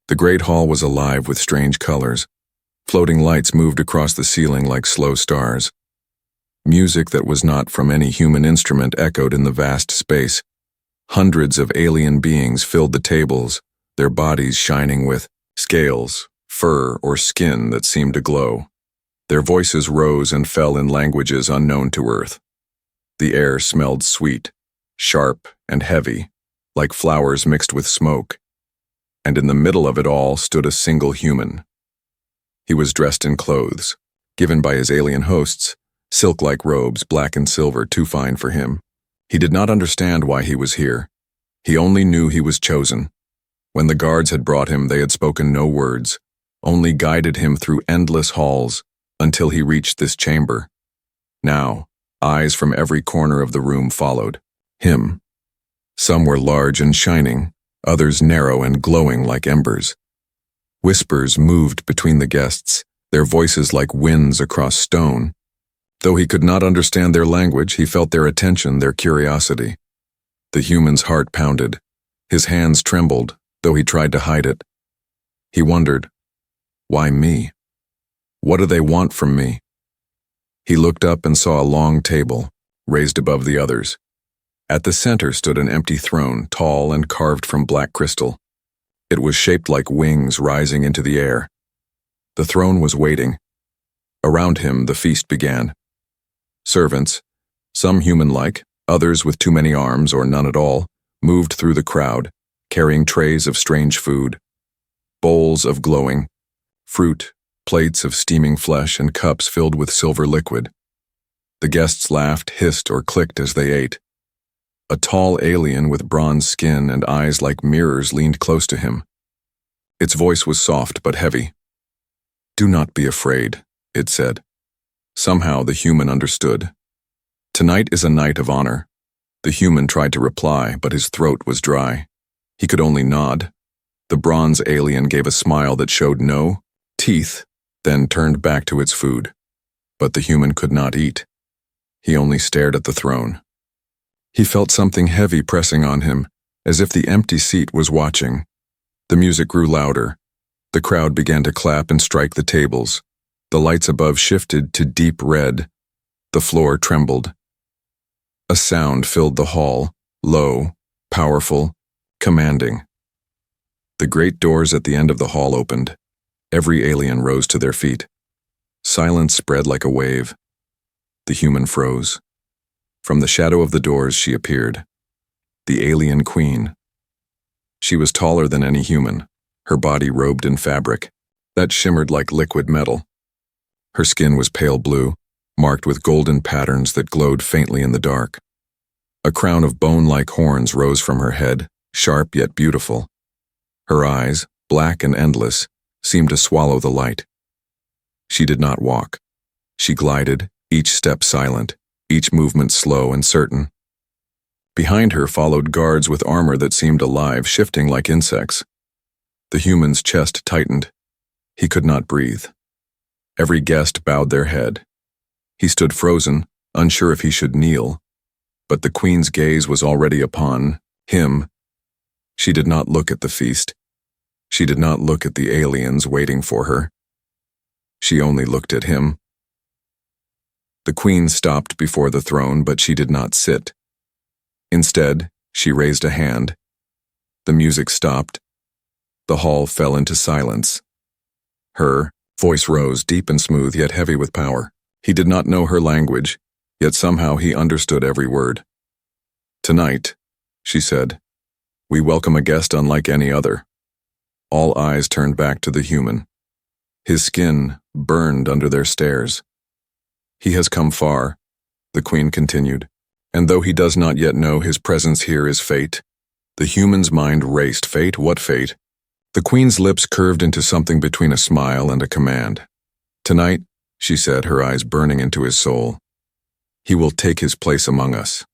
The great hall was alive with strange colors. Floating lights moved across the ceiling like slow stars. Music that was not from any human instrument echoed in the vast space. Hundreds of alien beings filled the tables, their bodies shining with scales, fur, or skin that seemed to glow. Their voices rose and fell in languages unknown to Earth. The air smelled sweet, sharp, and heavy, like flowers mixed with smoke. And in the middle of it all stood a single human. He was dressed in clothes, given by his alien hosts, silk-like robes, black and silver, too fine for him. He did not understand why he was here. He only knew he was chosen. When the guards had brought him, they had spoken no words, only guided him through endless halls until he reached this chamber. Now, eyes from every corner of the room followed him. Some were large and shining, others narrow and glowing like embers. Whispers moved between the guests, their voices like winds across stone. Though he could not understand their language, he felt their attention, their curiosity. The human's heart pounded. His hands trembled, though he tried to hide it. He wondered, why me? What do they want from me? He looked up and saw a long table, raised above the others. At the center stood an empty throne, tall and carved from black crystal. It was shaped like wings rising into the air. The throne was waiting. Around him, the feast began. Servants, some human-like, others with too many arms or none at all, moved through the crowd, carrying trays of strange food. Bowls of glowing fruit, plates of steaming flesh, and cups filled with silver liquid. The guests laughed, hissed, or clicked as they ate. A tall alien with bronze skin and eyes like mirrors leaned close to him. Its voice was soft but heavy. "Do not be afraid," it said. Somehow the human understood. "Tonight is a night of honor." The human tried to reply, but his throat was dry. He could only nod. The bronze alien gave a smile that showed no teeth, then turned back to its food. But the human could not eat. He only stared at the throne. He felt something heavy pressing on him, as if the empty seat was watching. The music grew louder. The crowd began to clap and strike the tables. The lights above shifted to deep red. The floor trembled. A sound filled the hall, low, powerful, commanding. The great doors at the end of the hall opened. Every alien rose to their feet. Silence spread like a wave. The human froze. From the shadow of the doors she appeared. The alien queen. She was taller than any human, her body robed in fabric that shimmered like liquid metal. Her skin was pale blue, marked with golden patterns that glowed faintly in the dark. A crown of bone-like horns rose from her head, sharp yet beautiful. Her eyes, black and endless, seemed to swallow the light. She did not walk. She glided, each step silent, each movement slow and certain. Behind her followed guards with armor that seemed alive, shifting like insects. The human's chest tightened. He could not breathe. Every guest bowed their head. He stood frozen, unsure if he should kneel. But the queen's gaze was already upon him. She did not look at the feast. She did not look at the aliens waiting for her. She only looked at him. The queen stopped before the throne, but she did not sit. Instead, she raised a hand. The music stopped. The hall fell into silence. Her voice rose, deep and smooth, yet heavy with power. He did not know her language, yet somehow he understood every word. "Tonight," she said, "we welcome a guest unlike any other." All eyes turned back to the human. His skin burned under their stares. "He has come far," the queen continued, "and though he does not yet know his presence here is fate." The human's mind raced. Fate? What fate? The queen's lips curved into something between a smile and a command. "Tonight," she said, her eyes burning into his soul, "he will take his place among us."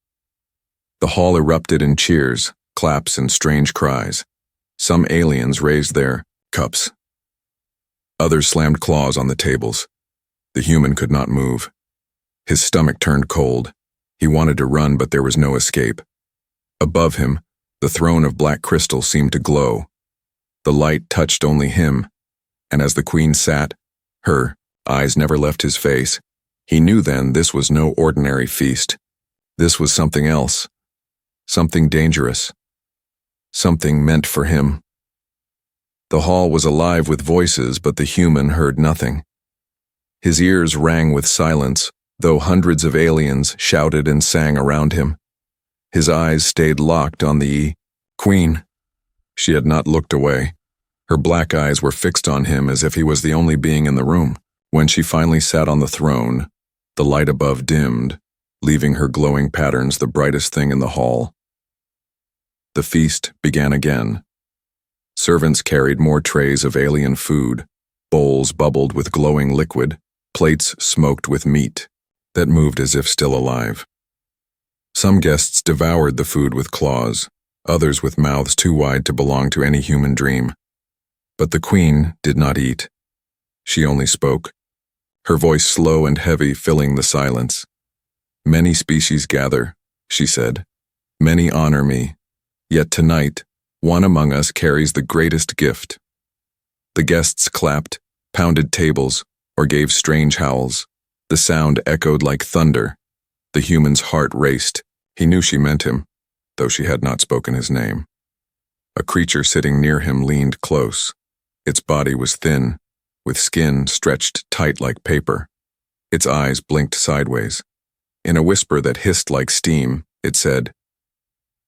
The hall erupted in cheers, claps, and strange cries. Some aliens raised their cups. Others slammed claws on the tables. The human could not move. His stomach turned cold. He wanted to run, but there was no escape. Above him, the throne of black crystal seemed to glow. The light touched only him, and as the queen sat, her eyes never left his face. He knew then this was no ordinary feast. This was something else, something dangerous, something meant for him. The hall was alive with voices, but the human heard nothing. His ears rang with silence, though hundreds of aliens shouted and sang around him. His eyes stayed locked on the queen. She had not looked away. Her black eyes were fixed on him as if he was the only being in the room. When she finally sat on the throne, the light above dimmed, leaving her glowing patterns the brightest thing in the hall. The feast began again. Servants carried more trays of alien food, bowls bubbled with glowing liquid, plates smoked with meat that moved as if still alive. Some guests devoured the food with claws, others with mouths too wide to belong to any human dream. But the queen did not eat. She only spoke, her voice slow and heavy filling the silence. "Many species gather," she said. "Many honor me. Yet tonight, one among us carries the greatest gift." The guests clapped, pounded tables, or gave strange howls. The sound echoed like thunder. The human's heart raced. He knew she meant him, though she had not spoken his name. A creature sitting near him leaned close. Its body was thin, with skin stretched tight like paper. Its eyes blinked sideways. In a whisper that hissed like steam, it said,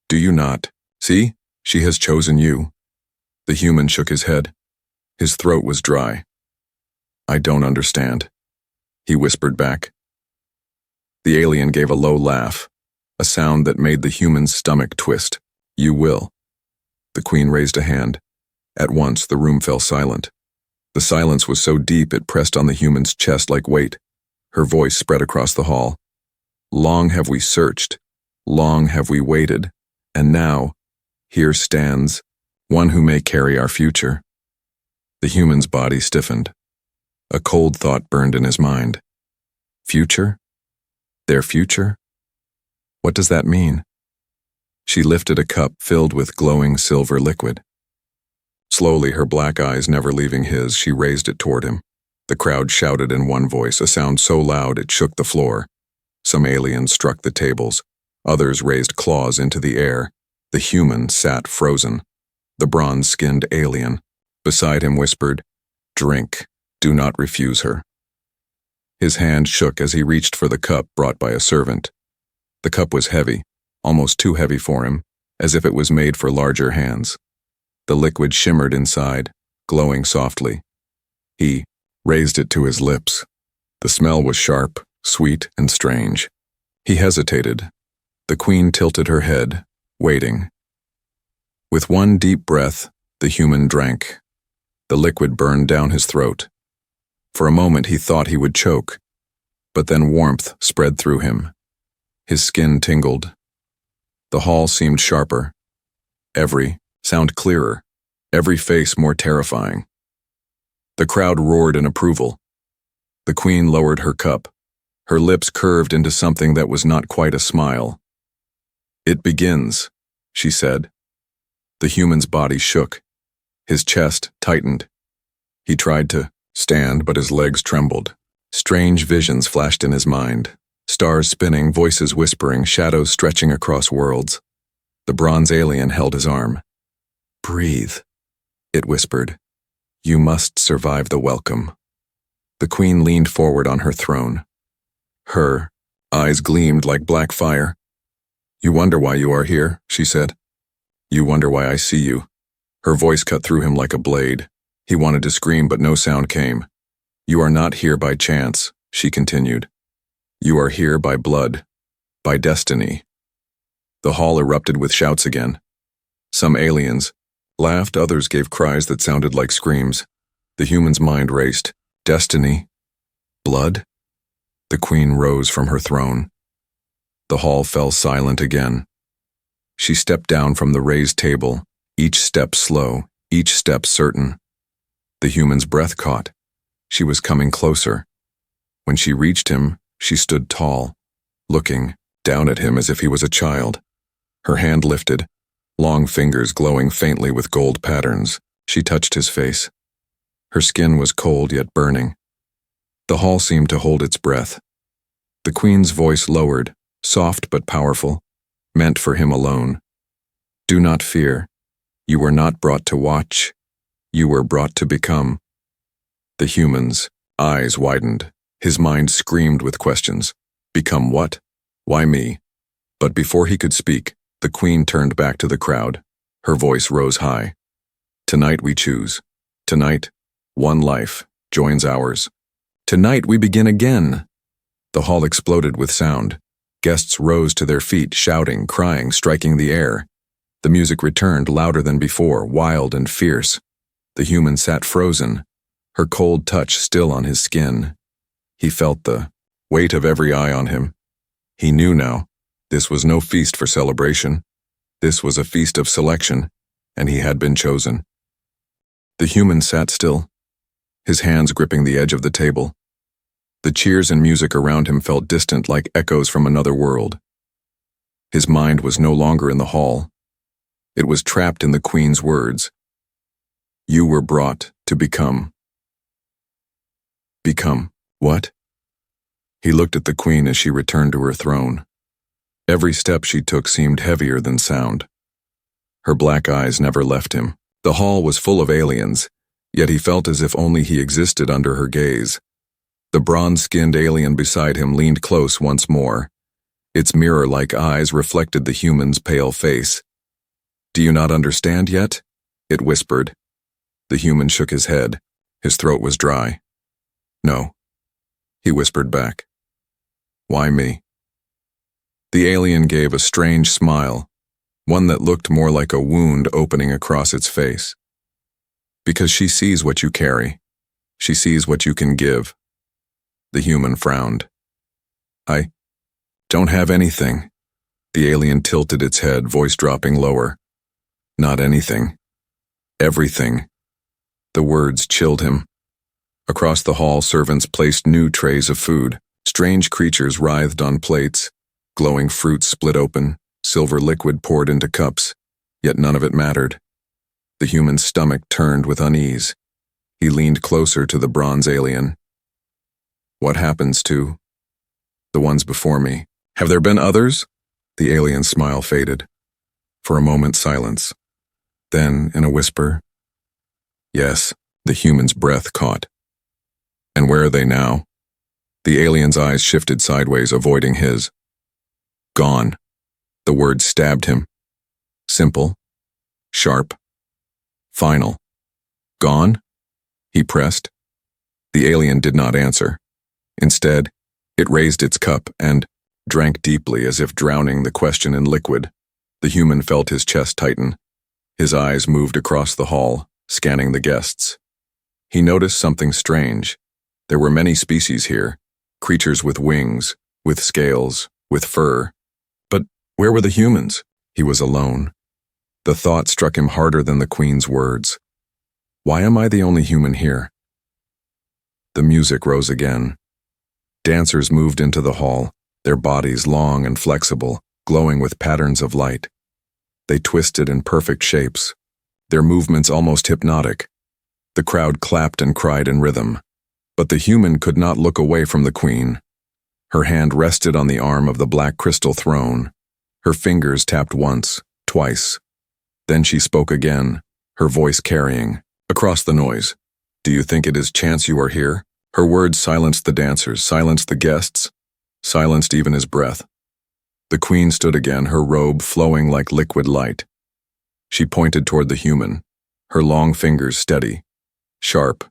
"Do you not? See, she has chosen you." The human shook his head. His throat was dry. "I don't understand," he whispered back. The alien gave a low laugh, a sound that made the human's stomach twist. "You will." The queen raised a hand. At once, the room fell silent. The silence was so deep it pressed on the human's chest like weight. Her voice spread across the hall. "Long have we searched, long have we waited, and now, here stands one who may carry our future." The human's body stiffened. A cold thought burned in his mind. Future? Their future? What does that mean? She lifted a cup filled with glowing silver liquid. Slowly, her black eyes never leaving his, she raised it toward him. The crowd shouted in one voice, a sound so loud it shook the floor. Some aliens struck the tables. Others raised claws into the air. The human sat frozen. The bronze-skinned alien beside him whispered, "Drink. Do not refuse her." His hand shook as he reached for the cup brought by a servant. The cup was heavy, almost too heavy for him, as if it was made for larger hands. The liquid shimmered inside, glowing softly. He raised it to his lips. The smell was sharp, sweet, and strange. He hesitated. The queen tilted her head, waiting. With one deep breath, the human drank. The liquid burned down his throat. For a moment he thought he would choke, but then warmth spread through him. His skin tingled. The hall seemed sharper. Every sound clearer, every face more terrifying. The crowd roared in approval. The queen lowered her cup. Her lips curved into something that was not quite a smile. "It begins," she said. The human's body shook. His chest tightened. He tried to stand, but his legs trembled. Strange visions flashed in his mind. Stars spinning, voices whispering, shadows stretching across worlds. The bronze alien held his arm. "Breathe," it whispered. "You must survive the welcome." The queen leaned forward on her throne. Her eyes gleamed like black fire. "You wonder why you are here," she said. "You wonder why I see you." Her voice cut through him like a blade. He wanted to scream, but no sound came. "You are not here by chance," she continued. "You are here by blood, by destiny." The hall erupted with shouts again. Some aliens laughed, others gave cries that sounded like screams. The human's mind raced. Destiny? Blood? The queen rose from her throne. The hall fell silent again. She stepped down from the raised table, each step slow, each step certain. The human's breath caught. She was coming closer. When she reached him, she stood tall, looking down at him as if he was a child. Her hand lifted, long fingers glowing faintly with gold patterns. She touched his face. Her skin was cold yet burning. The hall seemed to hold its breath. The queen's voice lowered, soft but powerful, meant for him alone. Do not fear. You were not brought to watch. You were brought to become. The human's eyes widened. His mind screamed with questions. Become what? Why me? But before he could speak, the queen turned back to the crowd. Her voice rose high. Tonight we choose. Tonight, one life joins ours. Tonight we begin again. The hall exploded with sound. Guests rose to their feet, shouting, crying, striking the air. The music returned louder than before, wild and fierce. The human sat frozen, her cold touch still on his skin. He felt the weight of every eye on him. He knew now, this was no feast for celebration. This was a feast of selection, and he had been chosen. The human sat still, his hands gripping the edge of the table. The cheers and music around him felt distant like echoes from another world. His mind was no longer in the hall. It was trapped in the queen's words. You were brought to become. Become what? He looked at the queen as she returned to her throne. Every step she took seemed heavier than sound. Her black eyes never left him. The hall was full of aliens, yet he felt as if only he existed under her gaze. The bronze-skinned alien beside him leaned close once more. Its mirror-like eyes reflected the human's pale face. Do you not understand yet? It whispered. The human shook his head. His throat was dry. No. He whispered back. Why me? The alien gave a strange smile, one that looked more like a wound opening across its face. Because she sees what you carry. She sees what you can give. The human frowned. I don't have anything. The alien tilted its head, voice dropping lower. Not anything. Everything. The words chilled him. Across the hall, servants placed new trays of food. Strange creatures writhed on plates. Glowing fruits split open. Silver liquid poured into cups. Yet none of it mattered. The human's stomach turned with unease. He leaned closer to the bronze alien. What happens to the ones before me? Have there been others? The alien's smile faded. For a moment, silence. Then, in a whisper, yes, the human's breath caught. And where are they now? The alien's eyes shifted sideways, avoiding his. Gone. The word stabbed him. Simple. Sharp. Final. Gone? He pressed. The alien did not answer. Instead, it raised its cup and drank deeply as if drowning the question in liquid. The human felt his chest tighten. His eyes moved across the hall, scanning the guests. He noticed something strange. There were many species here, creatures with wings, with scales, with fur. But where were the humans? He was alone. The thought struck him harder than the queen's words. Why am I the only human here? The music rose again. Dancers moved into the hall, their bodies long and flexible, glowing with patterns of light. They twisted in perfect shapes, their movements almost hypnotic. The crowd clapped and cried in rhythm. But the human could not look away from the queen. Her hand rested on the arm of the black crystal throne. Her fingers tapped once, twice. Then she spoke again, her voice carrying, across the noise. Do you think it is chance you are here? Her words silenced the dancers, silenced the guests, silenced even his breath. The queen stood again, her robe flowing like liquid light. She pointed toward the human, her long fingers steady, sharp.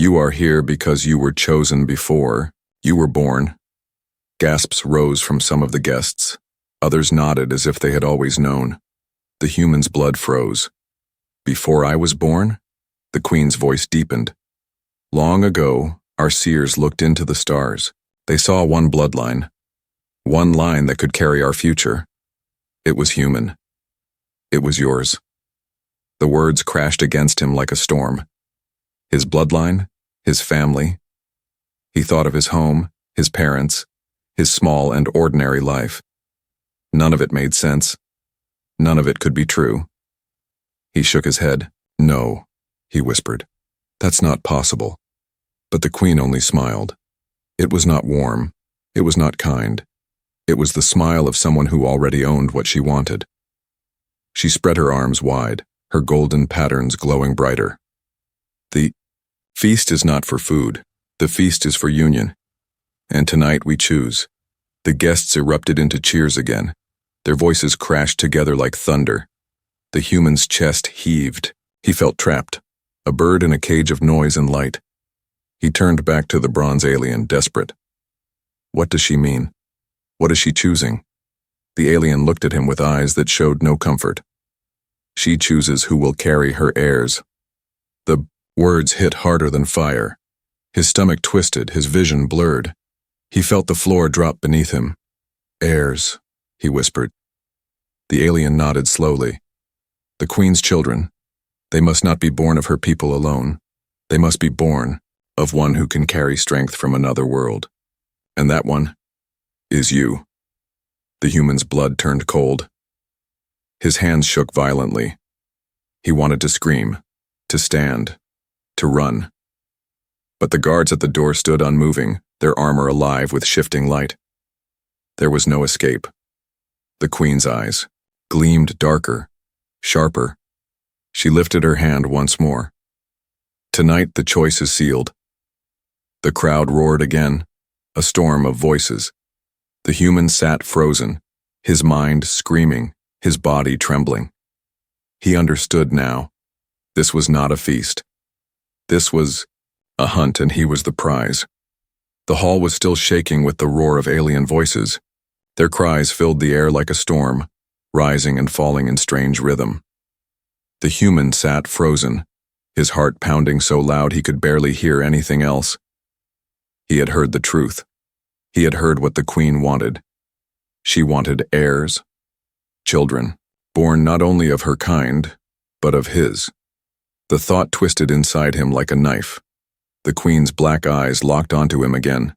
You are here because you were chosen before you were born. Gasps rose from some of the guests. Others nodded as if they had always known. The human's blood froze. Before I was born? The queen's voice deepened. Long ago, our seers looked into the stars. They saw one bloodline. One line that could carry our future. It was human. It was yours. The words crashed against him like a storm. His bloodline, his family. He thought of his home, his parents, his small and ordinary life. None of it made sense. None of it could be true. He shook his head. No, he whispered. That's not possible. But the queen only smiled. It was not warm. It was not kind. It was the smile of someone who already owned what she wanted. She spread her arms wide, her golden patterns glowing brighter. The feast is not for food. The feast is for union. And tonight we choose. The guests erupted into cheers again. Their voices crashed together like thunder. The human's chest heaved. He felt trapped, a bird in a cage of noise and light. He turned back to the bronze alien, desperate. What does she mean? What is she choosing? The alien looked at him with eyes that showed no comfort. She chooses who will carry her heirs. The words hit harder than fire. His stomach twisted, his vision blurred. He felt the floor drop beneath him. Heirs, he whispered. The alien nodded slowly. The queen's children. They must not be born of her people alone. They must be born of one who can carry strength from another world. And that one is you. The human's blood turned cold. His hands shook violently. He wanted to scream, to stand, to run. But the guards at the door stood unmoving, their armor alive with shifting light. There was no escape. The queen's eyes gleamed darker, sharper. She lifted her hand once more. Tonight the choice is sealed. The crowd roared again, a storm of voices. The human sat frozen, his mind screaming, his body trembling. He understood now. This was not a feast. This was a hunt, and he was the prize. The hall was still shaking with the roar of alien voices. Their cries filled the air like a storm, rising and falling in strange rhythm. The human sat frozen, his heart pounding so loud he could barely hear anything else. He had heard the truth. He had heard what the queen wanted. She wanted heirs, children, born not only of her kind, but of his. The thought twisted inside him like a knife. The queen's black eyes locked onto him again.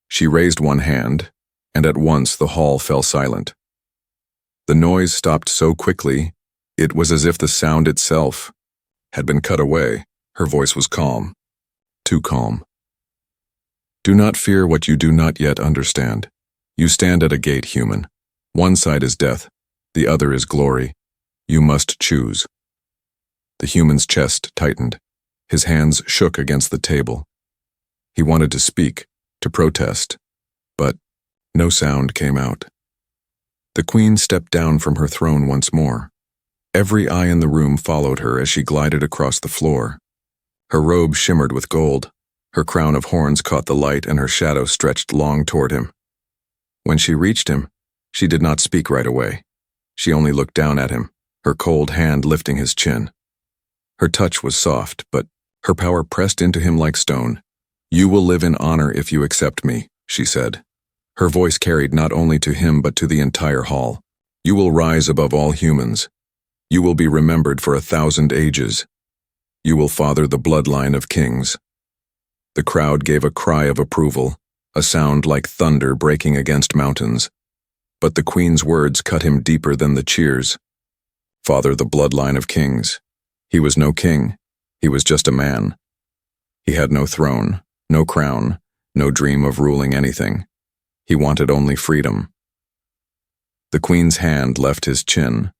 She raised one hand, and at once the hall fell silent. The noise stopped so quickly, it was as if the sound itself had been cut away. Her voice was calm, too calm. Do not fear what you do not yet understand. You stand at a gate, human. One side is death, the other is glory. You must choose. The human's chest tightened. His hands shook against the table. He wanted to speak, to protest, but no sound came out. The queen stepped down from her throne once more. Every eye in the room followed her as she glided across the floor. Her robe shimmered with gold. Her crown of horns caught the light, and her shadow stretched long toward him. When she reached him, she did not speak right away. She only looked down at him, her cold hand lifting his chin. Her touch was soft, but her power pressed into him like stone. You will live in honor if you accept me, she said. Her voice carried not only to him but to the entire hall. You will rise above all humans. You will be remembered for 1,000 ages. You will father the bloodline of kings. The crowd gave a cry of approval, a sound like thunder breaking against mountains. But the queen's words cut him deeper than the cheers. Father the bloodline of kings. He was no king. He was just a man. He had no throne, no crown, no dream of ruling anything. He wanted only freedom. The queen's hand left his chin.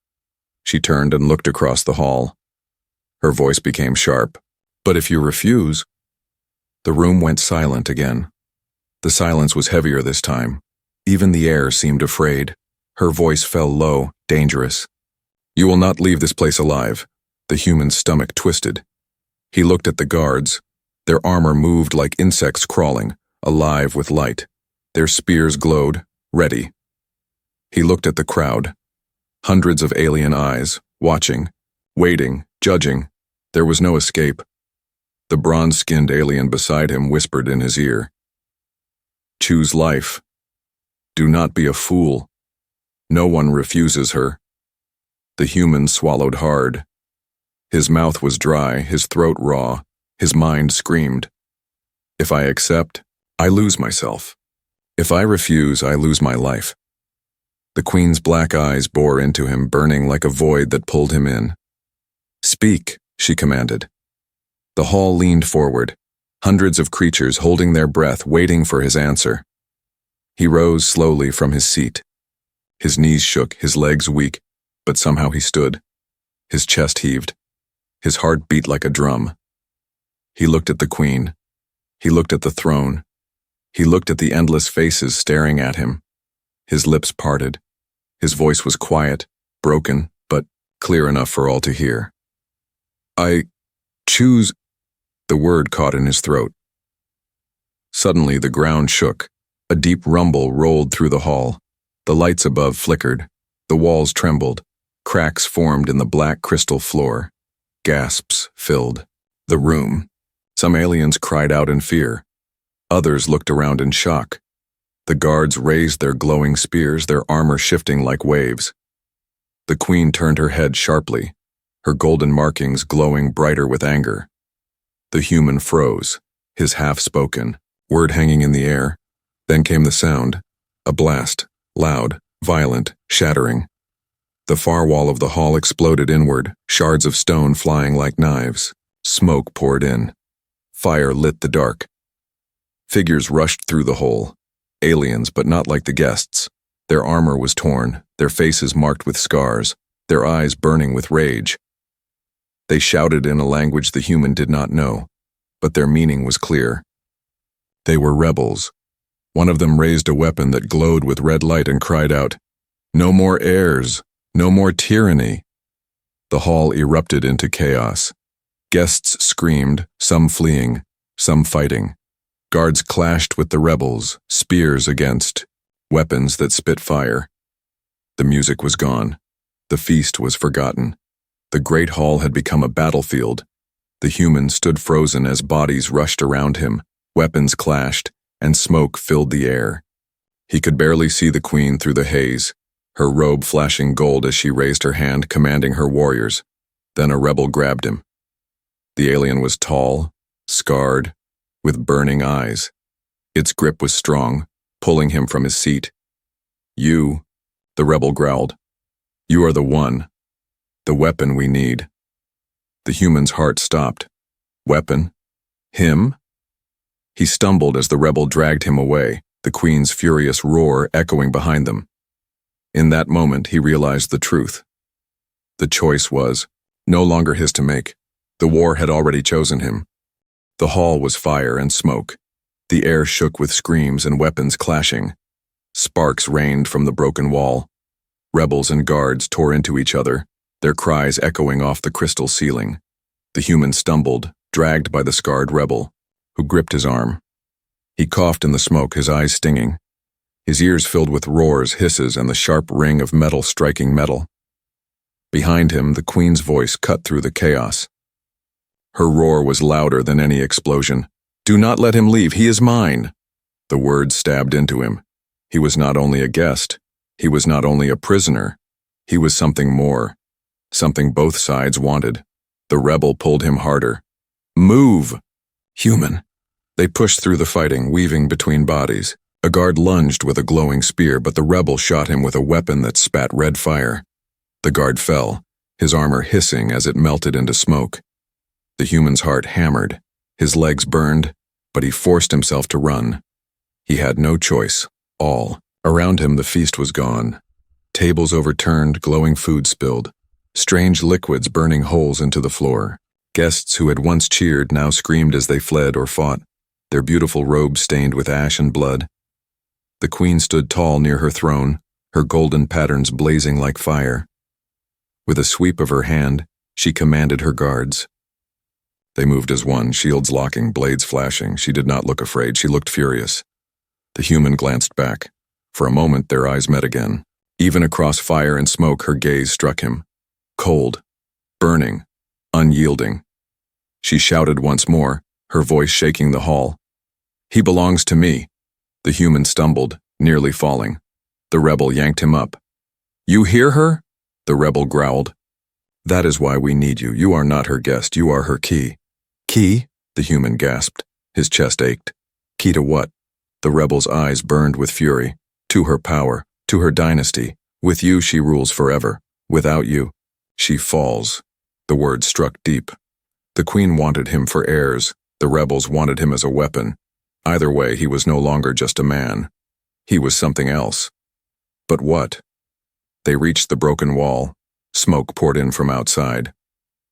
She turned and looked across the hall. Her voice became sharp. But if you refuse... The room went silent again. The silence was heavier this time. Even the air seemed afraid. Her voice fell low, dangerous. You will not leave this place alive. The human's stomach twisted. He looked at the guards. Their armor moved like insects crawling, alive with light. Their spears glowed, ready. He looked at the crowd. Hundreds of alien eyes, watching, waiting, judging. There was no escape. The bronze-skinned alien beside him whispered in his ear. Choose life. Do not be a fool. No one refuses her. The human swallowed hard. His mouth was dry, his throat raw, his mind screamed. If I accept, I lose myself. If I refuse, I lose my life. The queen's black eyes bore into him, burning like a void that pulled him in. Speak, she commanded. The hall leaned forward, hundreds of creatures holding their breath, waiting for his answer. He rose slowly from his seat. His knees shook, his legs weak, but somehow he stood. His chest heaved. His heart beat like a drum. He looked at the queen. He looked at the throne. He looked at the endless faces staring at him. His lips parted. His voice was quiet, broken, but clear enough for all to hear. I choose. The word caught in his throat. Suddenly the ground shook. A deep rumble rolled through the hall. The lights above flickered. The walls trembled. Cracks formed in the black crystal floor. Gasps filled the room. Some aliens cried out in fear. Others looked around in shock. The guards raised their glowing spears, their armor shifting like waves. The queen turned her head sharply, her golden markings glowing brighter with anger. The human froze, his half-spoken word hanging in the air. Then came the sound, a blast, loud, violent, shattering. The far wall of the hall exploded inward, shards of stone flying like knives. Smoke poured in. Fire lit the dark. Figures rushed through the hole. Aliens, but not like the guests. Their armor was torn, their faces marked with scars, their eyes burning with rage. They shouted in a language the human did not know, but their meaning was clear. They were rebels. One of them raised a weapon that glowed with red light and cried out, "No more heirs! No more tyranny!" The hall erupted into chaos. Guests screamed, some fleeing, some fighting. Guards clashed with the rebels, spears against, weapons that spit fire. The music was gone. The feast was forgotten. The great hall had become a battlefield. The human stood frozen as bodies rushed around him, weapons clashed, and smoke filled the air. He could barely see the queen through the haze, her robe flashing gold as she raised her hand commanding her warriors. Then a rebel grabbed him. The alien was tall, scarred, with burning eyes. Its grip was strong, pulling him from his seat. "You," the rebel growled. "You are the one. The weapon we need." The human's heart stopped. Weapon? Him? He stumbled as the rebel dragged him away, the queen's furious roar echoing behind them. In that moment, he realized the truth. The choice was no longer his to make. The war had already chosen him. The hall was fire and smoke. The air shook with screams and weapons clashing. Sparks rained from the broken wall. Rebels and guards tore into each other, their cries echoing off the crystal ceiling. The human stumbled, dragged by the scarred rebel, who gripped his arm. He coughed in the smoke, his eyes stinging. His ears filled with roars, hisses, and the sharp ring of metal striking metal. Behind him, the queen's voice cut through the chaos. Her roar was louder than any explosion. "Do not let him leave, he is mine!" The words stabbed into him. He was not only a guest. He was not only a prisoner. He was something more. Something both sides wanted. The rebel pulled him harder. "Move!" Human. They pushed through the fighting, weaving between bodies. A guard lunged with a glowing spear, but the rebel shot him with a weapon that spat red fire. The guard fell, his armor hissing as it melted into smoke. The human's heart hammered, his legs burned, but he forced himself to run. He had no choice. All around him, the feast was gone. Tables overturned, glowing food spilled, strange liquids burning holes into the floor. Guests who had once cheered now screamed as they fled or fought, their beautiful robes stained with ash and blood. The queen stood tall near her throne, her golden patterns blazing like fire. With a sweep of her hand, she commanded her guards. They moved as one, shields locking, blades flashing. She did not look afraid, she looked furious. The human glanced back. For a moment, their eyes met again. Even across fire and smoke, her gaze struck him. Cold, burning, unyielding. She shouted once more, her voice shaking the hall. "He belongs to me." The human stumbled, nearly falling. The rebel yanked him up. "You hear her?" The rebel growled. "That is why we need you. You are not her guest, you are her key." "Key?" The human gasped. His chest ached. "Key to what?" The rebel's eyes burned with fury. "To her power, to her dynasty. With you she rules forever. Without you, she falls." The word struck deep. The Queen wanted him for heirs, the rebels wanted him as a weapon. Either way, he was no longer just a man. He was something else. But what? They reached the broken wall. Smoke poured in from outside.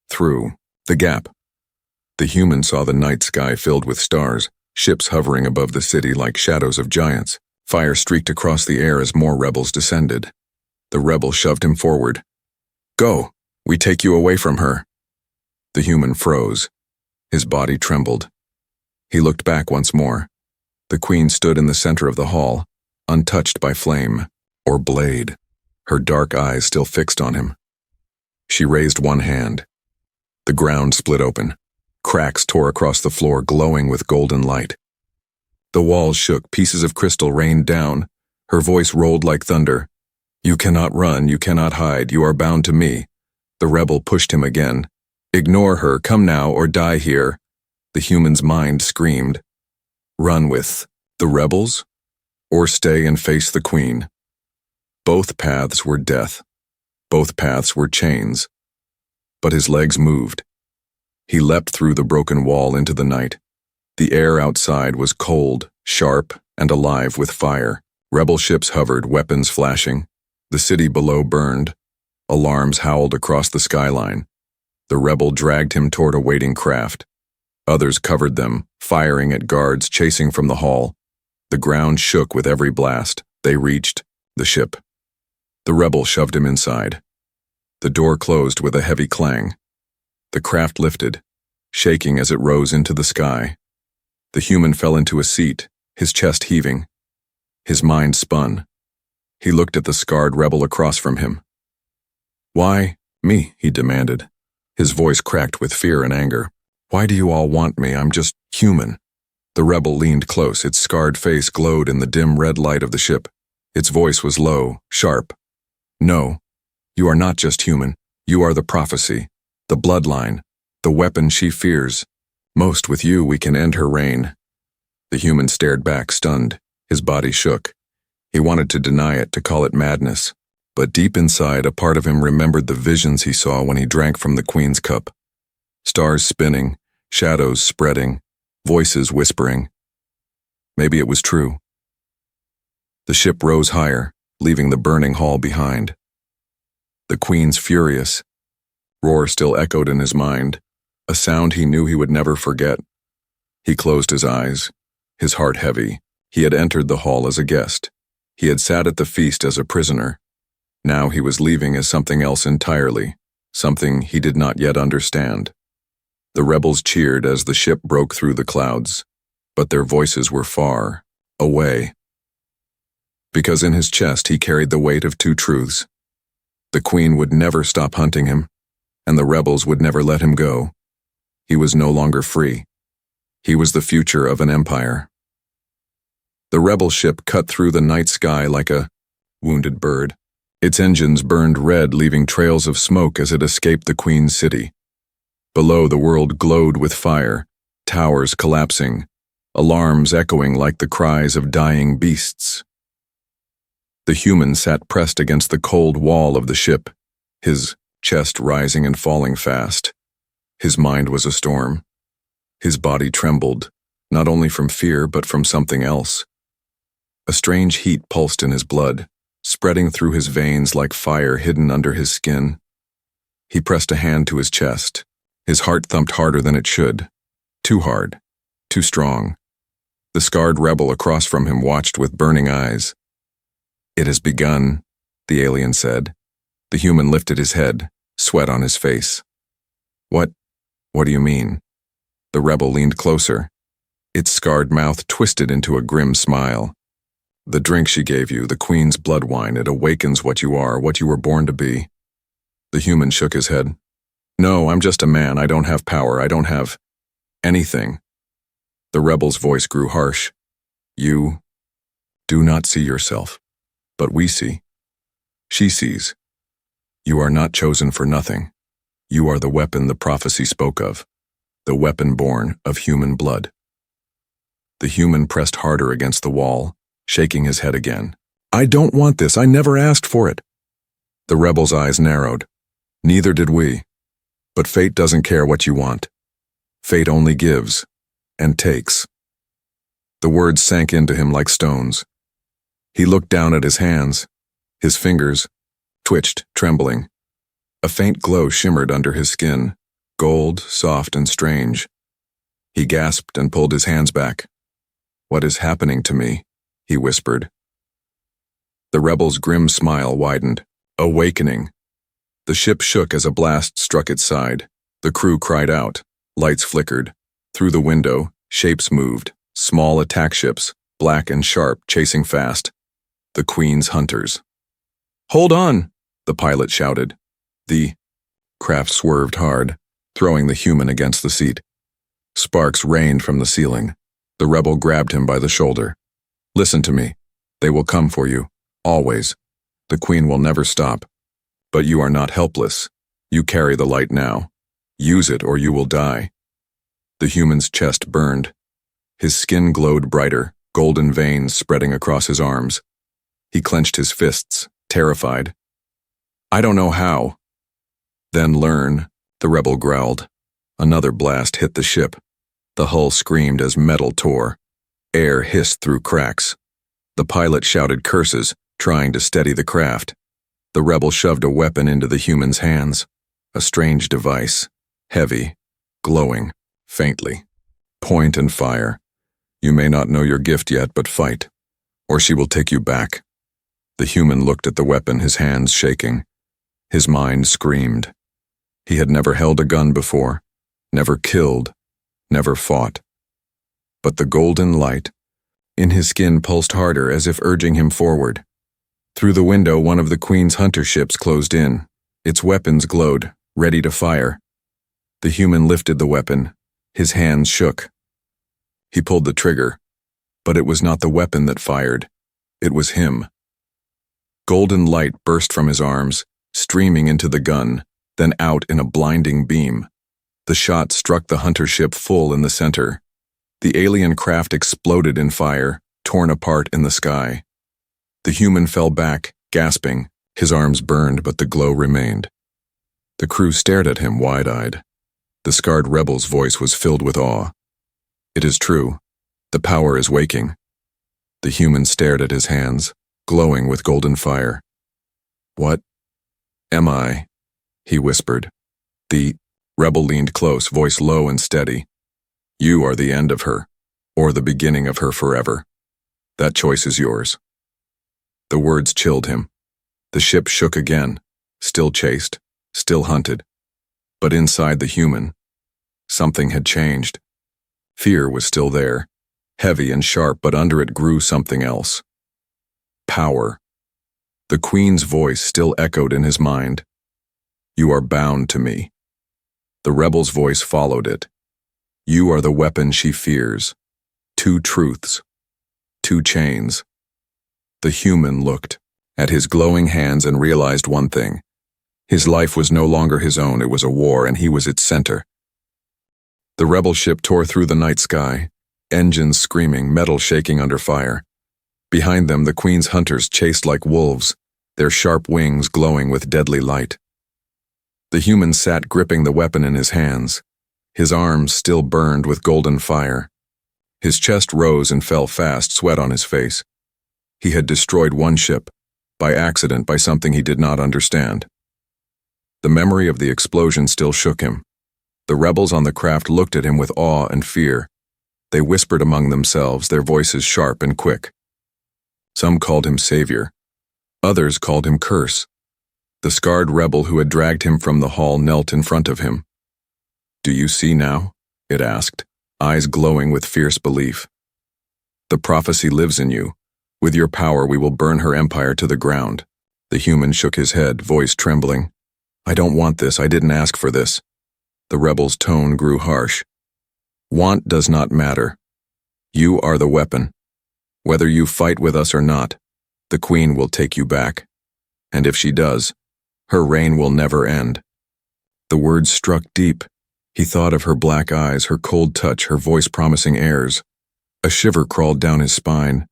Through the gap. The human saw the night sky filled with stars, ships hovering above the city like shadows of giants. Fire streaked across the air as more rebels descended. The rebel shoved him forward. "Go! We take you away from her." The human froze. His body trembled. He looked back once more. The Queen stood in the center of the hall, untouched by flame or blade, her dark eyes still fixed on him. She raised one hand. The ground split open. Cracks tore across the floor, glowing with golden light. The walls shook, pieces of crystal rained down. Her voice rolled like thunder. "You cannot run, you cannot hide, you are bound to me." The rebel pushed him again. "Ignore her, come now or die here." The human's mind screamed. Run with the rebels, or stay and face the Queen. Both paths were death. Both paths were chains. But his legs moved. He leapt through the broken wall into the night. The air outside was cold, sharp, and alive with fire. Rebel ships hovered, weapons flashing. The city below burned. Alarms howled across the skyline. The rebel dragged him toward a waiting craft. Others covered them, firing at guards chasing from the hall. The ground shook with every blast. They reached the ship. The rebel shoved him inside. The door closed with a heavy clang. The craft lifted, shaking as it rose into the sky. The human fell into a seat, his chest heaving. His mind spun. He looked at the scarred rebel across from him. "Why me?" he demanded. His voice cracked with fear and anger. "Why do you all want me? I'm just human." The rebel leaned close, its scarred face glowed in the dim red light of the ship. Its voice was low, sharp. "No, you are not just human. You are the prophecy, the bloodline, the weapon she fears. Most with you we can end her reign." The human stared back, stunned. His body shook. He wanted to deny it, to call it madness. But deep inside, a part of him remembered the visions he saw when he drank from the Queen's cup. Stars spinning, shadows spreading, voices whispering. Maybe it was true. The ship rose higher, leaving the burning hall behind. The Queen's furious roar still echoed in his mind, a sound he knew he would never forget. He closed his eyes, his heart heavy. He had entered the hall as a guest. He had sat at the feast as a prisoner. Now he was leaving as something else entirely, something he did not yet understand. The rebels cheered as the ship broke through the clouds, but their voices were far away. Because in his chest he carried the weight of two truths. The Queen would never stop hunting him, and the rebels would never let him go. He was no longer free. He was the future of an empire. The rebel ship cut through the night sky like a wounded bird. Its engines burned red, leaving trails of smoke as it escaped the Queen's city. Below, the world glowed with fire, towers collapsing, alarms echoing like the cries of dying beasts. The human sat pressed against the cold wall of the ship, his chest rising and falling fast. His mind was a storm. His body trembled, not only from fear but from something else. A strange heat pulsed in his blood, spreading through his veins like fire hidden under his skin. He pressed a hand to his chest. His heart thumped harder than it should. Too hard, too strong. The scarred rebel across from him watched with burning eyes. "It has begun," the alien said. The human lifted his head, sweat on his face. What do you mean?" The rebel leaned closer. Its scarred mouth twisted into a grim smile. "The drink she gave you, the Queen's blood wine, it awakens what you are, what you were born to be." The human shook his head. "No, I'm just a man. I don't have power. I don't have anything." The rebel's voice grew harsh. "You do not see yourself, but we see. She sees. You are not chosen for nothing. You are the weapon the prophecy spoke of, the weapon born of human blood." The human pressed harder against the wall, shaking his head again. "I don't want this. I never asked for it." The rebel's eyes narrowed. "Neither did we. But fate doesn't care what you want. Fate only gives and takes. The words sank into him like stones. He looked down at his hands. His fingers twitched, trembling. A faint glow shimmered under his skin, gold, soft, and strange. He gasped and pulled his hands back. "What is happening to me?" he whispered. The rebel's grim smile widened. Awakening. The ship shook as a blast struck its side. The crew cried out. Lights flickered. Through the window, shapes moved. Small attack ships, black and sharp, chasing fast. The Queen's hunters. "Hold on!" the pilot shouted. The craft swerved hard, throwing the human against the seat. Sparks rained from the ceiling. The rebel grabbed him by the shoulder. "Listen to me. They will come for you. Always. The Queen will never stop. But you are not helpless. You carry the light now. Use it or you will die." The human's chest burned. His skin glowed brighter, golden veins spreading across his arms. He clenched his fists, terrified. "I don't know how." "Then learn," the rebel growled. Another blast hit the ship. The hull screamed as metal tore. Air hissed through cracks. The pilot shouted curses, trying to steady the craft. The rebel shoved a weapon into the human's hands. A strange device, heavy, glowing, faintly. "Point and fire. You may not know your gift yet, but fight, or she will take you back." The human looked at the weapon, his hands shaking. His mind screamed. He had never held a gun before, never killed, never fought. But the golden light in his skin pulsed harder as if urging him forward. Through the window, one of the Queen's hunter ships closed in. Its weapons glowed, ready to fire. The human lifted the weapon. His hands shook. He pulled the trigger, but it was not the weapon that fired. It was him. Golden light burst from his arms, streaming into the gun, then out in a blinding beam. The shot struck the hunter ship full in the center. The alien craft exploded in fire, torn apart in the sky. The human fell back, gasping. His arms burned, but the glow remained. The crew stared at him wide-eyed. The scarred rebel's voice was filled with awe. "It is true. The power is waking." The human stared at his hands, glowing with golden fire. "What am I?" he whispered. The rebel leaned close, voice low and steady. "You are the end of her, or the beginning of her forever. That choice is yours." The words chilled him. The ship shook again, still chased, still hunted. But inside the human, something had changed. Fear was still there, heavy and sharp, but under it grew something else. Power. The Queen's voice still echoed in his mind. "You are bound to me." The rebel's voice followed it. "You are the weapon she fears. 2 truths. 2 chains." The human looked at his glowing hands and realized one thing. His life was no longer his own, it was a war, and he was its center. The rebel ship tore through the night sky, engines screaming, metal shaking under fire. Behind them, the Queen's hunters chased like wolves, their sharp wings glowing with deadly light. The human sat gripping the weapon in his hands. His arms still burned with golden fire. His chest rose and fell fast, sweat on his face. He had destroyed one ship, by accident, by something he did not understand. The memory of the explosion still shook him. The rebels on the craft looked at him with awe and fear. They whispered among themselves, their voices sharp and quick. Some called him savior. Others called him curse. The scarred rebel who had dragged him from the hall knelt in front of him. "Do you see now?" it asked, eyes glowing with fierce belief. "The prophecy lives in you. With your power we will burn her empire to the ground." The human shook his head, voice trembling. "I don't want this, I didn't ask for this." The rebel's tone grew harsh. "Want does not matter. You are the weapon. Whether you fight with us or not, the Queen will take you back. And if she does, her reign will never end." The words struck deep. He thought of her black eyes, her cold touch, her voice promising heirs. A shiver crawled down his spine.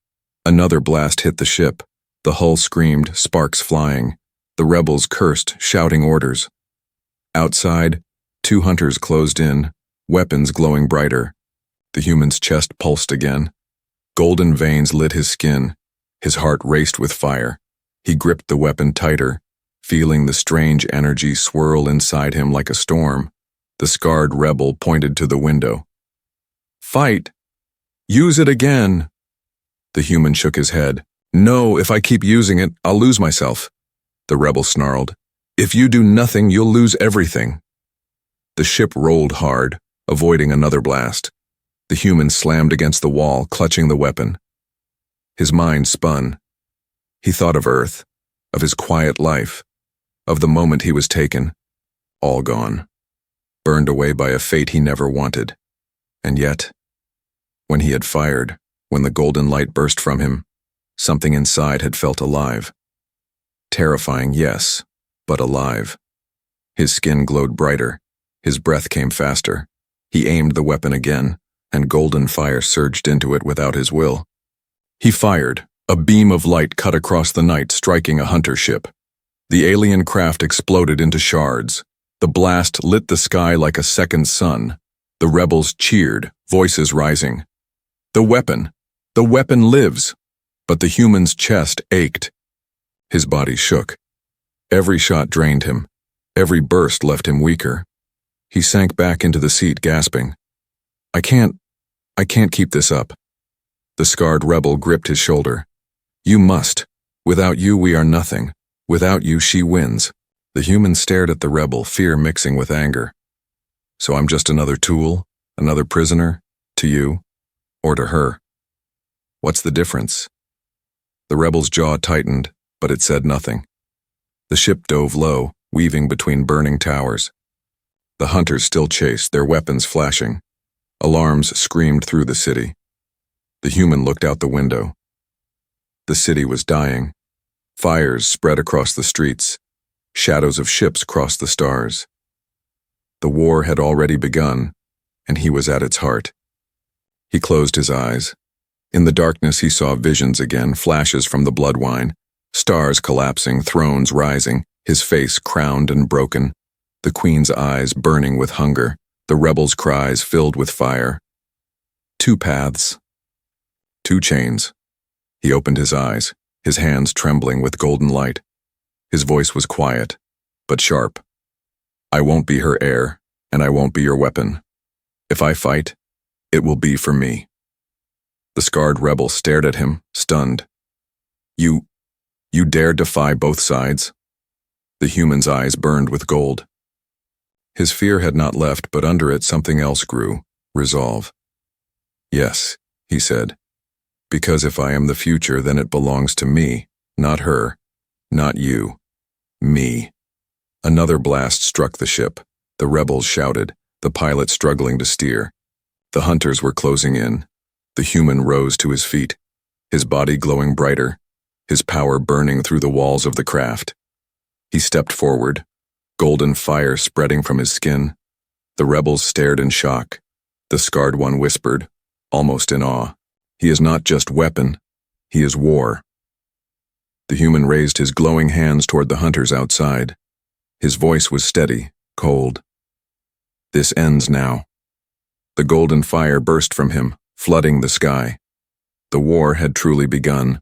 Another blast hit the ship. The hull screamed, sparks flying. The rebels cursed, shouting orders. Outside, 2 hunters closed in, weapons glowing brighter. The human's chest pulsed again. Golden veins lit his skin. His heart raced with fire. He gripped the weapon tighter, feeling the strange energy swirl inside him like a storm. The scarred rebel pointed to the window. "Fight! Use it again!" The human shook his head. "No, if I keep using it, I'll lose myself." The rebel snarled. "If you do nothing, you'll lose everything." The ship rolled hard, avoiding another blast. The human slammed against the wall, clutching the weapon. His mind spun. He thought of Earth, of his quiet life, of the moment he was taken. All gone. Burned away by a fate he never wanted. And yet, when he had fired, when the golden light burst from him, something inside had felt alive. Terrifying, yes, but alive. His skin glowed brighter. His breath came faster. He aimed the weapon again, and golden fire surged into it without his will. He fired. A beam of light cut across the night, striking a hunter ship. The alien craft exploded into shards. The blast lit the sky like a second sun. The rebels cheered, voices rising. The weapon lives! But the human's chest ached. His body shook. Every shot drained him. Every burst left him weaker. He sank back into the seat, gasping. I can't keep this up." The scarred rebel gripped his shoulder. "You must. Without you, we are nothing. Without you, she wins." The human stared at the rebel, fear mixing with anger. "So I'm just another tool, another prisoner, to you, or to her? What's the difference?" The rebel's jaw tightened, but it said nothing. The ship dove low, weaving between burning towers. The hunters still chased, their weapons flashing. Alarms screamed through the city. The human looked out the window. The city was dying. Fires spread across the streets. Shadows of ships crossed the stars. The war had already begun, and he was at its heart. He closed his eyes. In the darkness he saw visions again, flashes from the blood wine, stars collapsing, thrones rising, his face crowned and broken, the queen's eyes burning with hunger, the rebels' cries filled with fire. 2 paths. 2 chains. He opened his eyes, his hands trembling with golden light. His voice was quiet, but sharp. "I won't be her heir, and I won't be your weapon. If I fight, it will be for me." The scarred rebel stared at him, stunned. You dare defy both sides?" The human's eyes burned with gold. His fear had not left, but under it something else grew, resolve. "Yes," he said, "because if I am the future, then it belongs to me, not her, not you, me." Another blast struck the ship. The rebels shouted, the pilot struggling to steer. The hunters were closing in. The human rose to his feet, his body glowing brighter, his power burning through the walls of the craft. He stepped forward, golden fire spreading from his skin. The rebels stared in shock. The scarred one whispered, almost in awe, "He is not just weapon, he is war." The human raised his glowing hands toward the hunters outside. His voice was steady, cold. "This ends now." The golden fire burst from him, flooding the sky. The war had truly begun.